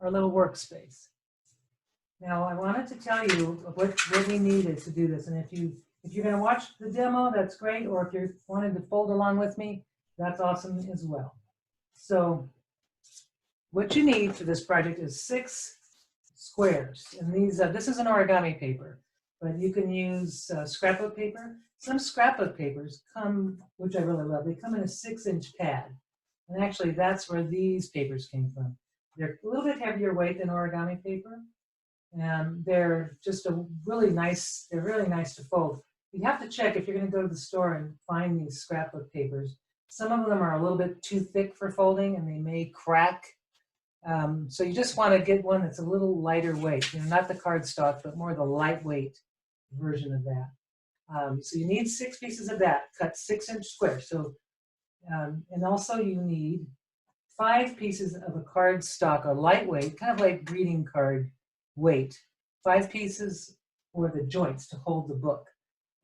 our little workspace. Now I wanted to tell you what we needed to do this, and if you're going to watch the demo, that's great, or if you're wanting to fold along with me, that's awesome as well. So what you need for this project is 6 squares, and these this is an origami paper, but you can use scrapbook paper. Some scrapbook papers come, which I really love, they come in a 6-inch pad, and actually that's where these papers came from. They're a little bit heavier weight than origami paper, and they're just really nice to fold. You have to check if you're going to go to the store and find these scrapbook papers. Some of them are a little bit too thick for folding and they may crack. So you just want to get one that's a little lighter weight, not the cardstock, but more the lightweight version of that. So you need 6 pieces of that, cut 6-inch squares. So, and also you need 5 pieces of a cardstock, a lightweight, kind of like greeting card weight. 5 pieces for the joints to hold the book.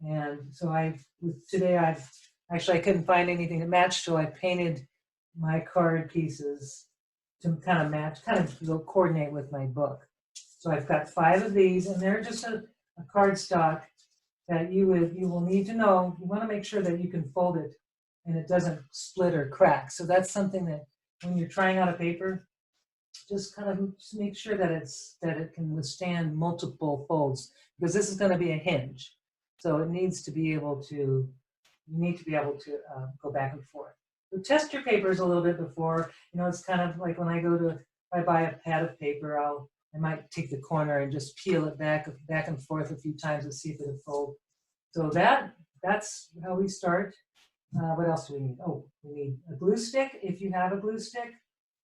And so I couldn't find anything that matched, so I painted my card pieces to kind of match, kind of coordinate with my book. So I've got 5 of these, and they're just a cardstock that you will need to know. You want to make sure that you can fold it and it doesn't split or crack. So that's something that when you're trying out a paper, just kind of make sure that it can withstand multiple folds, because this is going to be a hinge. So it needs to be able to, go back and forth. So test your papers a little bit before. It's kind of like when if I buy a pad of paper, I might take the corner and just peel it back and forth a few times to see if it'll fold. So that's how we start. What else do we need? Oh, we need a glue stick if you have a glue stick.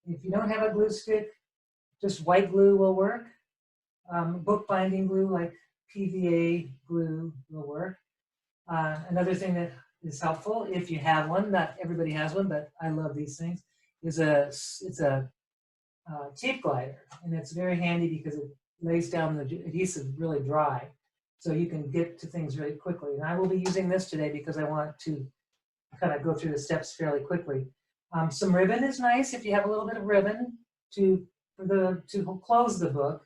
If you don't have a glue stick, just white glue will work. Bookbinding glue like PVA glue will work. Another thing that is helpful, if you have one, not everybody has one, but I love these things, is it's a tape glider, and it's very handy because it lays down the adhesive really dry, so you can get to things really quickly. And I will be using this today because I want to kind of go through the steps fairly quickly. Some ribbon is nice if you have a little bit of ribbon to close the book.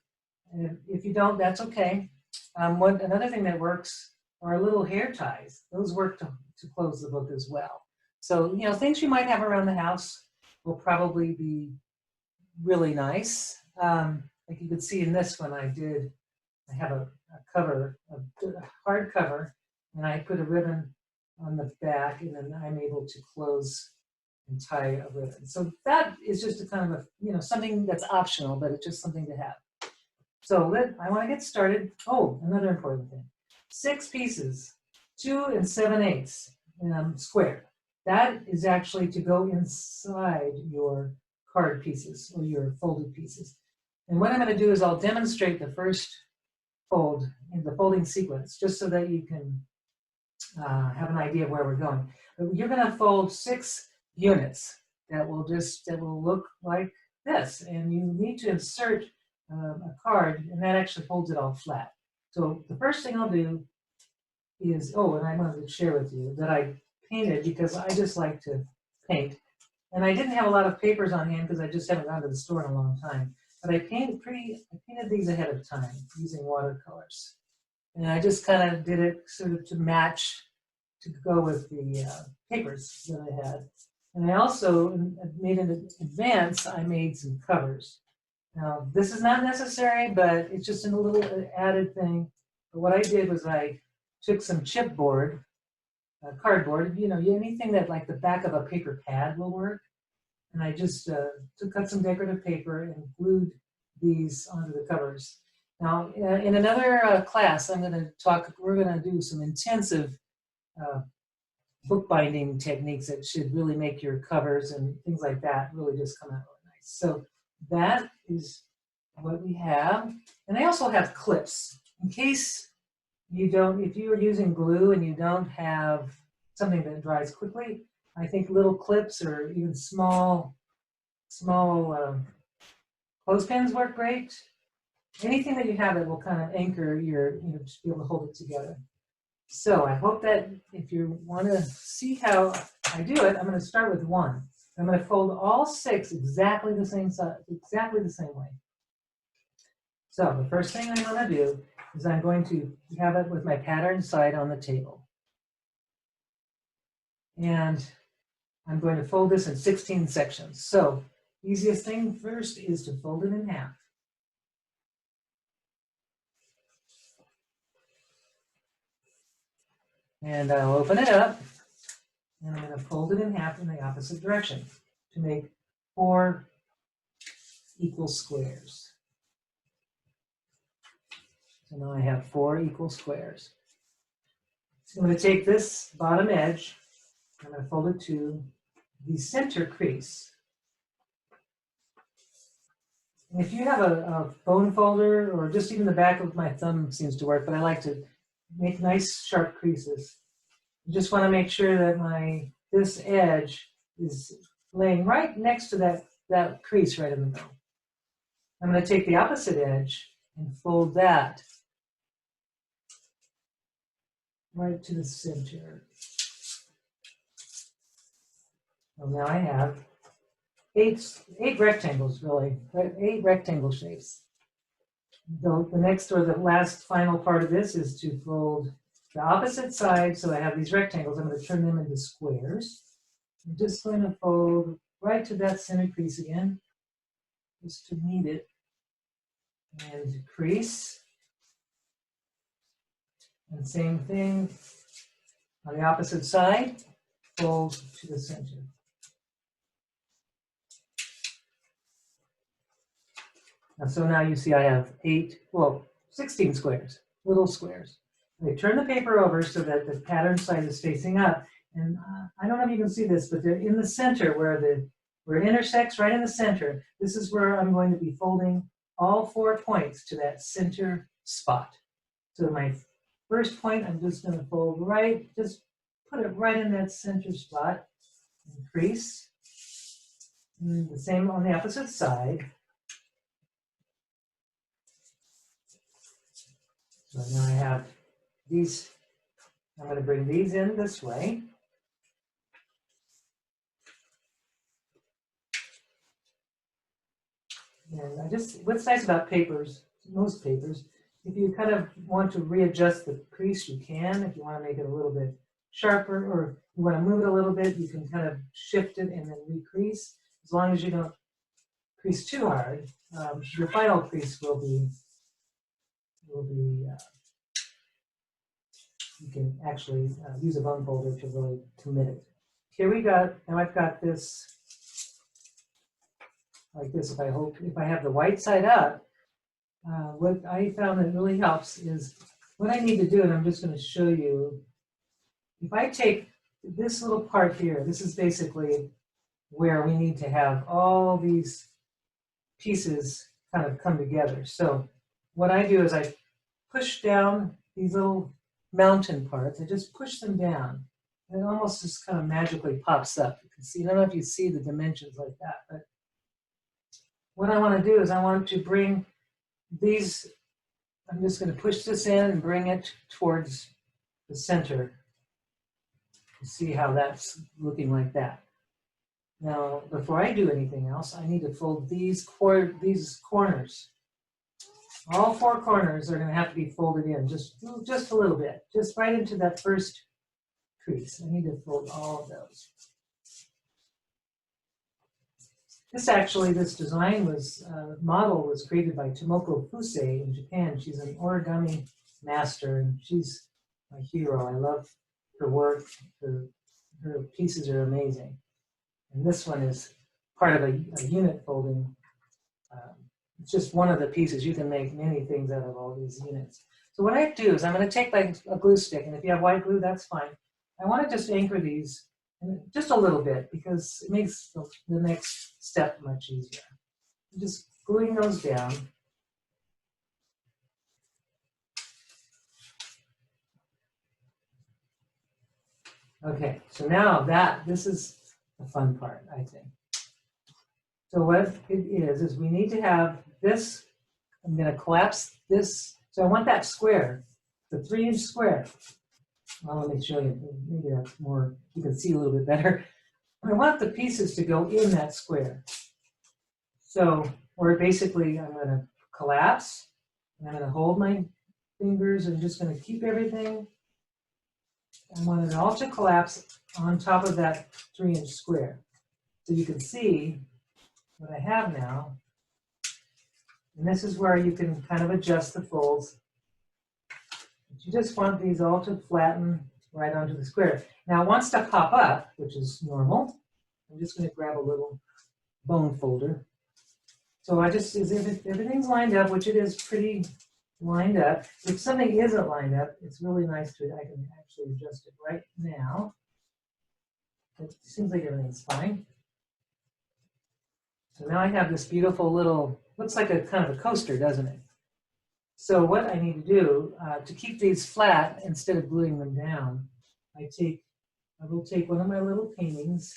And if you don't, that's okay. Another thing that works are little hair ties. Those work to close the book as well. So, things you might have around the house will probably be really nice. Like you could see in this one, I have a cover, a hard cover, and I put a ribbon on the back, and then I'm able to close and tie a ribbon. So that is just a kind of something that's optional, but it's just something to have. So I want to get started. Oh, another important thing. 6 pieces, 2 7/8 square. That is actually to go inside your card pieces or your folded pieces. And what I'm going to do is I'll demonstrate the first fold in the folding sequence, just so that you can have an idea of where we're going. But you're going to fold 6 units that will look like this, and you need to insert a card, and that actually holds it all flat. So the first thing I'll do is, and I wanted to share with you that I painted, because I just like to paint. And I didn't have a lot of papers on hand because I just haven't gone to the store in a long time. But I painted these ahead of time using watercolors. And I just kind of did it sort of to match, to go with the papers that I had. And I also made in advance, I made some covers. Now, this is not necessary, but it's just a little added thing. But what I did was I took some chipboard, cardboard, anything that like the back of a paper pad will work. And I just cut some decorative paper and glued these onto the covers. Now, in another class, we're going to do some intensive bookbinding techniques that should really make your covers and things like that really just come out really nice. So that is what we have. And I also have clips. In case if you are using glue and you don't have something that dries quickly, I think little clips or even small clothespins work great. Anything that you have that will kind of anchor just be able to hold it together. So I hope that if you want to see how I do it, I'm going to start with 1. I'm going to fold all 6 exactly the same size, exactly the same way. So the first thing I'm going to do is I'm going to have it with my pattern side on the table. And I'm going to fold this in 16 sections. So easiest thing first is to fold it in half. And I'll open it up, and I'm going to fold it in half in the opposite direction to make 4 equal squares. So now I have 4 equal squares. So I'm going to take this bottom edge, I'm going to fold it to the center crease. And if you have a bone folder, or just even the back of my thumb seems to work, but I like to make nice sharp creases. You just want to make sure that this edge is laying right next to that crease right in the middle. I'm going to take the opposite edge and fold that right to the center. Well, now I have 8 rectangles, really, 8 rectangle shapes. The next or the last final part of this is to fold the opposite side. So I have these rectangles. I'm going to turn them into squares. I'm just going to fold right to that center crease again, just to meet it, and crease. And same thing on the opposite side, fold to the center. And so now you see I have 16 squares, little squares. I turn the paper over so that the pattern side is facing up. And I don't know if you can see this, but they're in the center where it intersects, right in the center. This is where I'm going to be folding all 4 points to that center spot. So my first point, I'm just going to fold right, just put it right in that center spot, and crease. And the same on the opposite side. So now I have these, I'm going to bring these in this way. And what's nice about papers, most papers, if you kind of want to readjust the crease, you can. If you want to make it a little bit sharper, or you want to move it a little bit, you can kind of shift it and then recrease. As long as you don't crease too hard, your final crease will be you can actually use a bone folder to really commit it. Here we go. Now I've got this like this. If I have the white side up, what I found that really helps is what I need to do, and I'm just going to show you. If I take this little part here, this is basically where we need to have all these pieces kind of come together. So what I do is I push down these little mountain parts. I just push them down, and it almost just kind of magically pops up. You can see, I don't know if you see the dimensions like that, but what I want to do is I want to bring these, I'm just going to push this in and bring it towards the center. You see how that's looking like that. Now, before I do anything else, I need to fold these corners. All 4 corners are going to have to be folded in just a little bit, just right into that first crease. I need to fold all of those. This design model was created by Tomoko Fusei in Japan. She's an origami master, and she's my hero. I love her work. Her pieces are amazing. And this one is part of a unit folding. It's just one of the pieces. You can make many things out of all these units. So what I do is I'm going to take like a glue stick, and if you have white glue, that's fine. I want to just anchor these just a little bit because it makes the next step much easier. Just gluing those down. Okay, so now this is the fun part, I think. So what it is we need to have this, I'm going to collapse this. So I want that square, the 3-inch square. Well, let me show you, maybe that's more, you can see a little bit better. I want the pieces to go in that square. So, or basically I'm going to collapse, And I'm going to hold my fingers and just going to keep everything. I want it all to collapse on top of that 3-inch square. So you can see what I have now. And this is where you can kind of adjust the folds. But you just want these all to flatten right onto the square. Now it wants to pop up, which is normal. I'm just going to grab a little bone folder. So I just, if everything's lined up, which it is pretty lined up. If something isn't lined up, it's really nice to, I can actually adjust it right now. It seems like everything's fine. So now I have this beautiful little, looks like a kind of a coaster, doesn't it? So what I need to do to keep these flat instead of gluing them down, I will take one of my little paintings,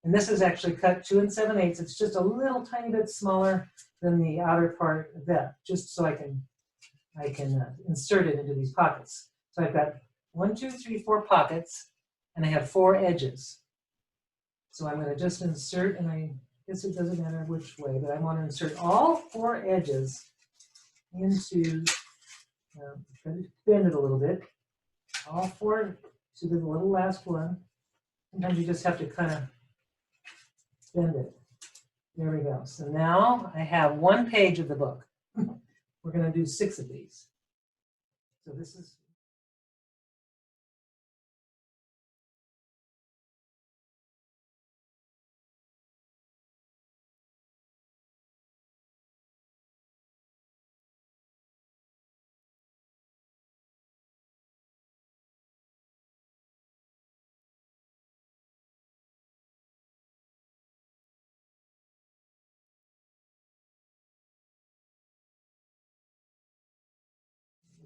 and this is actually cut 2 7/8. It's just a little tiny bit smaller than the outer part of that, just so I can insert it into these pockets. So I've got 1, 2, 3, 4 pockets, and I have 4 edges. So I'm going to just insert, and I guess it doesn't matter which way, but I want to insert all 4 edges into, bend it a little bit, all 4 to the little last one. Sometimes you just have to kind of bend it. There we go. So now I have 1 page of the book. We're going to do 6 of these. So this is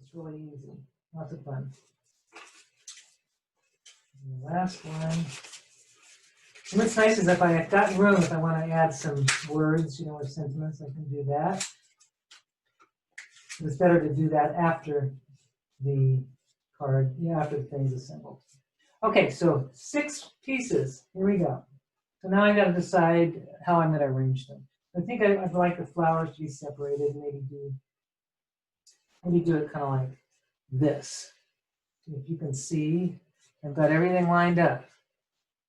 it's really easy. Lots of fun. And the last one. And what's nice is if I've got room, if I want to add some words, or sentiments, I can do that. It's better to do that after the card, after the thing's assembled. Okay, so 6 pieces. Here we go. So now I've got to decide how I'm going to arrange them. I think I'd like the flowers to be separated. Maybe do it kind of like this. If you can see, I've got everything lined up.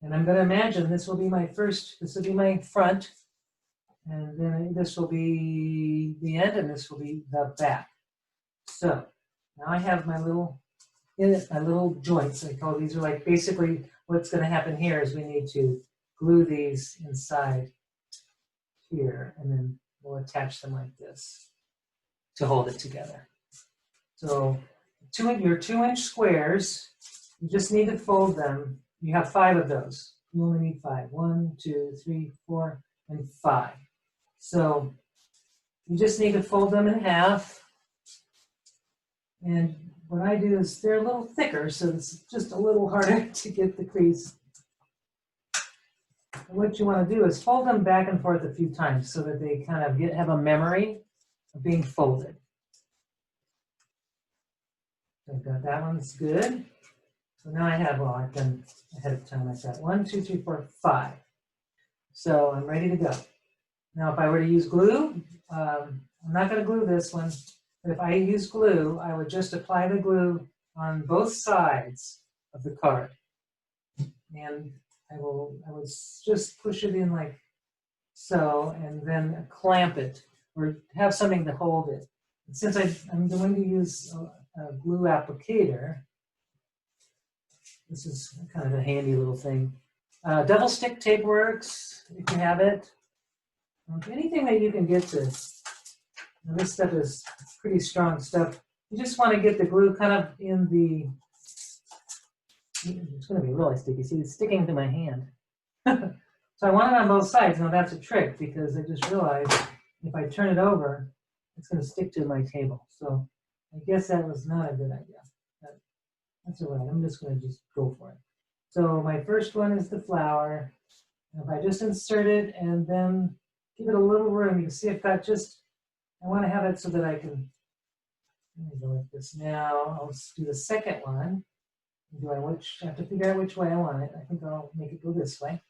And I'm going to imagine this will be my front, and then this will be the end, and this will be the back. So now I have my little joints. I call these are like basically what's going to happen here is we need to glue these inside here, and then we'll attach them like this to hold it together. So your 2-inch squares, you just need to fold them. You have 5 of those. You only need 5. 1, 2, 3, 4, and 5. So you just need to fold them in half. And what I do is they're a little thicker, so it's just a little harder to get the crease. And what you want to do is fold them back and forth a few times so that they kind of have a memory of being folded. So I've got that one's good. So now I have, I've done ahead of time like that. 1, 2, 3, 4, 5. So I'm ready to go. Now if I were to use glue, I'm not going to glue this one, but if I use glue, I would just apply the glue on both sides of the card. And I would just push it in like so, and then clamp it, or have something to hold it. And since I'm going to use a glue applicator, this is kind of a handy little thing. Double stick tape works if you have it. Anything that you can get to. This stuff is pretty strong stuff. You just want to get the glue kind of in the. It's going to be really sticky. See, it's sticking to my hand. So I want it on both sides. Now that's a trick because I just realized if I turn it over, it's going to stick to my table. So I guess that was not a good idea. That's all right. I'm just going to go for it. So my first one is the flower. And if I just insert it and then give it a little room, you can see I've got I want to have it so that I can, let me go like this. Now I'll do the second one. I have to figure out which way I want it. I think I'll make it go this way.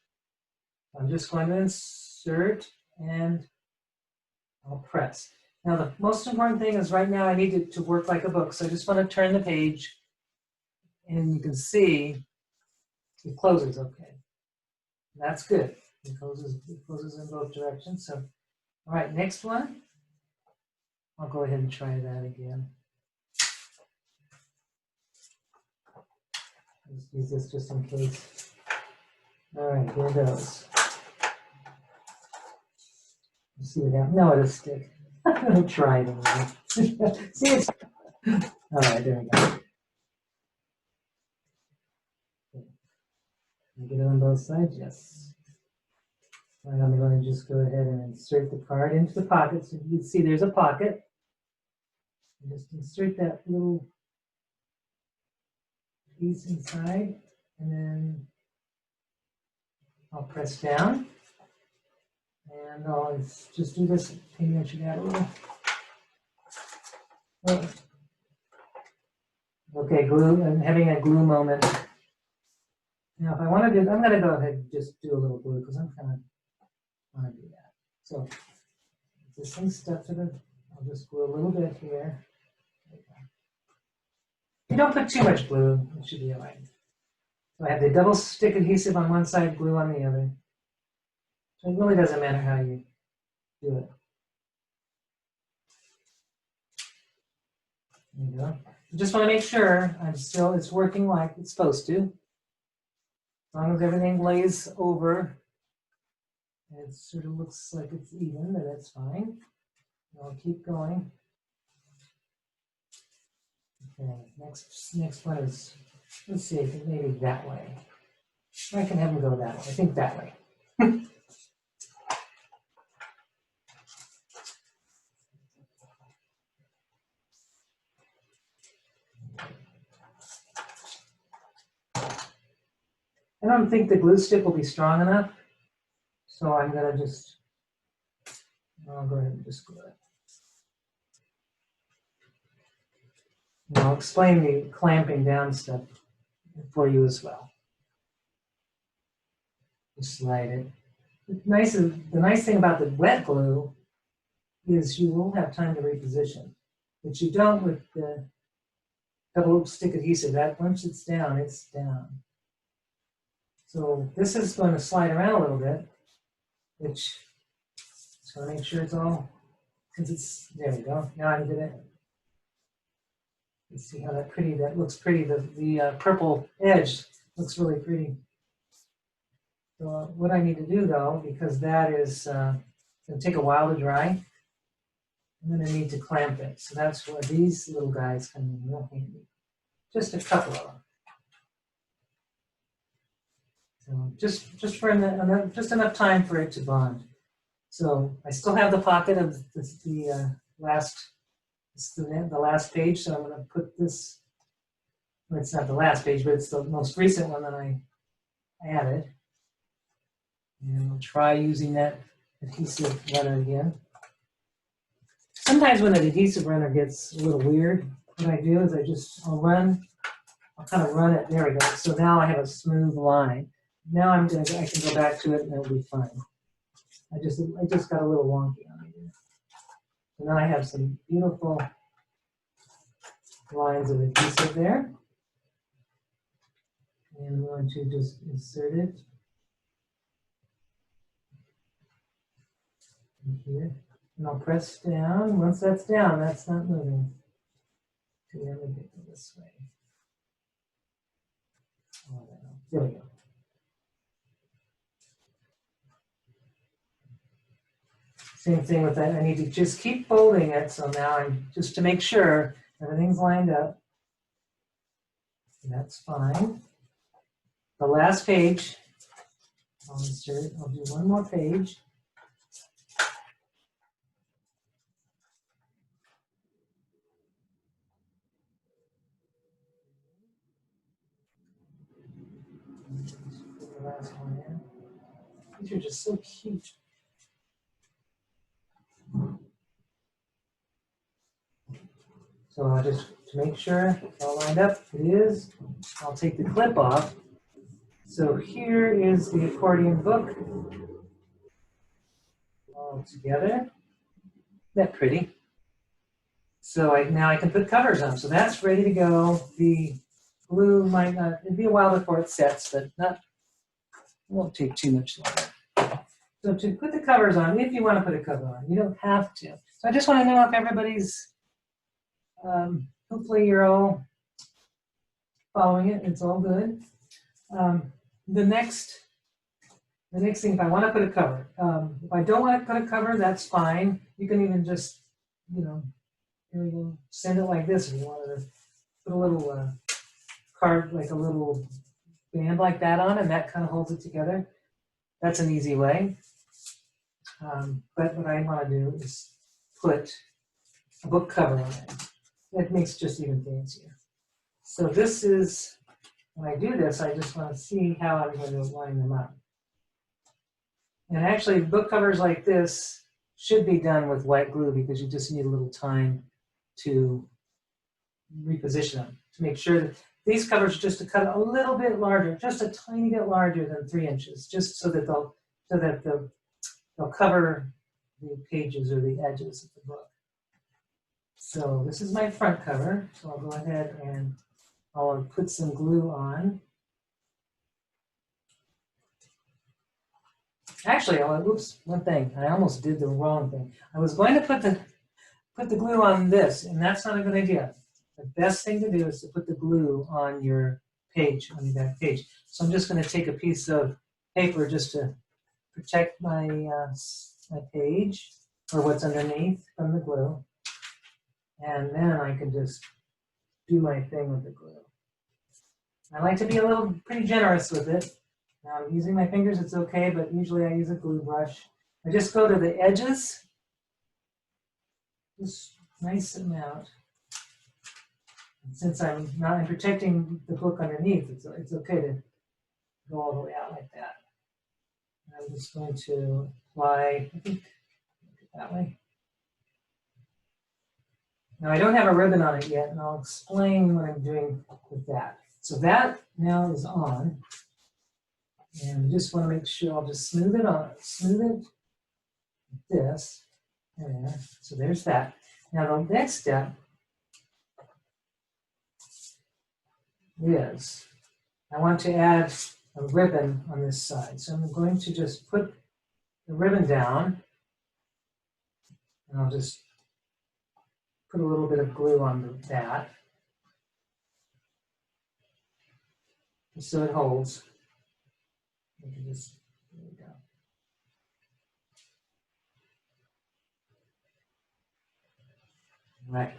I'm just going to insert and I'll press. Now, the most important thing is right now I need it to work like a book. So I just want to turn the page and you can see it closes okay. That's good. It closes in both directions. So, all right, next one. I'll go ahead and try that again. Let's use this just in case. All right, here it goes. Let's see what happens. No, it'll stick. I'm going to try it a little. See, it's all right. There we go. Get it on both sides. Yes. All right, I'm going to just go ahead and insert the card into the pocket. So you can see there's a pocket. And just insert that little piece inside, and then I'll press down. And I'll just do this. Maybe I should add a little. Oh. Okay, glue. I'm having a glue moment. Now, if I want to do, I'm going to go ahead and just do a little glue because I'm kind of want to do that. So this thing's stuck to the. I'll just glue a little bit here. You don't put too much glue. It should be all right. So I have the double stick adhesive on one side, glue on the other. So it really doesn't matter how you do it. There you go. I just want to make sure it's working like it's supposed to. As long as everything lays over, and it sort of looks like it's even, then that's fine. I'll keep going. Okay, next one is, let's see, maybe that way. I can have them go that way. I think that way. I don't think the glue stick will be strong enough, so I'm going to just, I'll go ahead and just glue it. And I'll explain the clamping down stuff for you as well. Just slide it. The nice thing about the wet glue is you will have time to reposition, but you don't with the double stick adhesive. That once it's down, it's down. So this is going to slide around a little bit, which just want to make sure it's all, since it's, there we go. Now I'm gonna, let's see how that looks pretty. The purple edge looks really pretty. So what I need to do though, because that is going to take a while to dry, I'm going to need to clamp it. So that's where these little guys come in real handy. Just a couple of them. So just enough time for it to bond. So I still have the pocket of the last page. So I'm going to put this. Well, it's not the last page, but it's the most recent one that I added. And I'll try using that adhesive runner again. Sometimes when an adhesive runner gets a little weird, what I do is I'll kind of run it. There we go. So now I have a smooth line. Now I can go back to it and it'll be fine. I just got a little wonky on it. So now I have some beautiful lines of adhesive there. And I'm going to just insert it in here. And I'll press down. Once that's down, that's not moving. Okay, let me get to this way. Oh, there we go. Same thing with that. I need to just keep folding it. So now I'm just to make sure everything's lined up. That's fine. The last page, I'll insert. I'll do one more page. Put the last one in. These are just so cute. So I'll just, to make sure it's all lined up, it is, I'll take the clip off. So here is the accordion book all together. Isn't that pretty? So now I can put covers on. So that's ready to go. The glue might not, it'd be a while before it sets, but it won't take too much longer. So to put the covers on, if you want to put a cover on, you don't have to. So I just want to know if everybody's, hopefully you're all following it. It's all good. The next thing, if I want to put a cover, if I don't want to put a cover, that's fine. You can even just, send it like this if you wanted to put a little card, like a little band like that on, and that kind of holds it together. That's an easy way. But what I want to do is put a book cover on it. That makes it just even fancier. So this is, when I do this, I just want to see how I'm going to line them up. And actually, book covers like this should be done with white glue because you just need a little time to reposition them, to make sure that these covers just to cut a little bit larger, just a tiny bit larger than 3 inches, just so that they'll cover the pages or the edges of the book. So this is my front cover. So I'll go ahead and I'll put some glue on. Actually, oops, one thing. I almost did the wrong thing. I was going to put the glue on this, and that's not a good idea. The best thing to do is to put the glue on your page, on your back page. So I'm just going to take a piece of paper just to protect my my page, or what's underneath from the glue. And then I can just do my thing with the glue. I like to be pretty generous with it. Now I'm using my fingers, it's okay, but usually I use a glue brush. I just go to the edges, just nice amount. And since I'm protecting the book underneath, it's okay to go all the way out like that. And I'm just going to apply, I think, that way. Now I don't have a ribbon on it yet, and I'll explain what I'm doing with that. So that now is on. And I just want to make sure I'll just smooth it on, smooth it like this. There. So there's that. Now the next step is I want to add a ribbon on this side. So I'm going to just put the ribbon down, and I'll just put a little bit of glue on that, just so it holds. You can just, there we go. Right.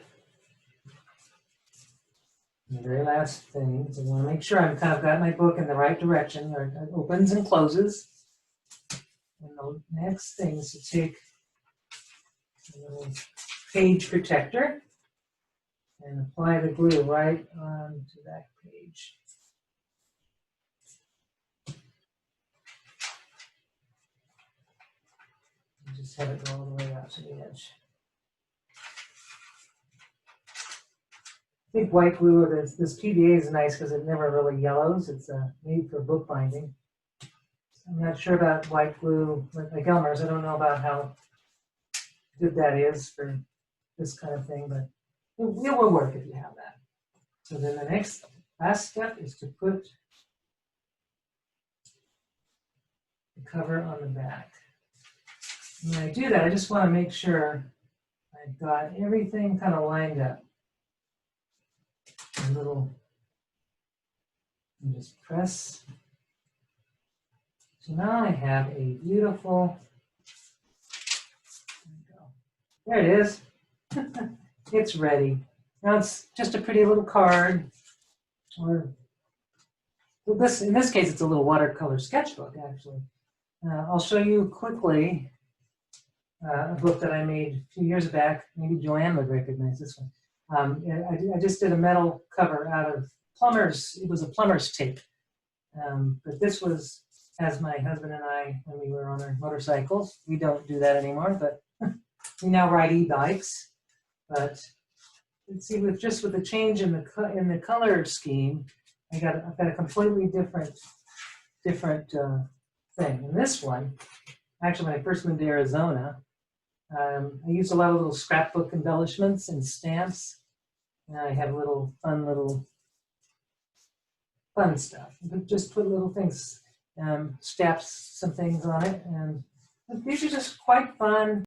And the very last thing is I want to make sure I've kind of got my book in the right direction, or it opens and closes. And the next thing is to take a little page protector and apply the glue right onto that page. And just have it go all the way out to the edge. I think white glue, or this PVA is nice because it never really yellows. It's made for bookbinding. I'm not sure about white glue like Elmer's. I don't know about how good that is for this kind of thing, but it will work if you have that. So then the last step is to put the cover on the back. And when I do that, I just want to make sure I've got everything kind of lined up. A little, and just press. So now I have a beautiful, there it is. It's ready. Now it's just a pretty little card, or in this case, it's a little watercolor sketchbook, actually. I'll show you quickly a book that I made a few years back. Maybe Joanne would recognize this one. I just did a metal cover out of plumber's, it was a plumber's tape. But this was, as my husband and I, when we were on our motorcycles, we don't do that anymore, but we now ride e-bikes. But let's see, with the change in the color scheme, I've got a completely different thing. And this one, actually, when I first moved to Arizona, I use a lot of little scrapbook embellishments and stamps. And I have little fun stuff. Just put little things, straps some things on it. And these are just quite fun.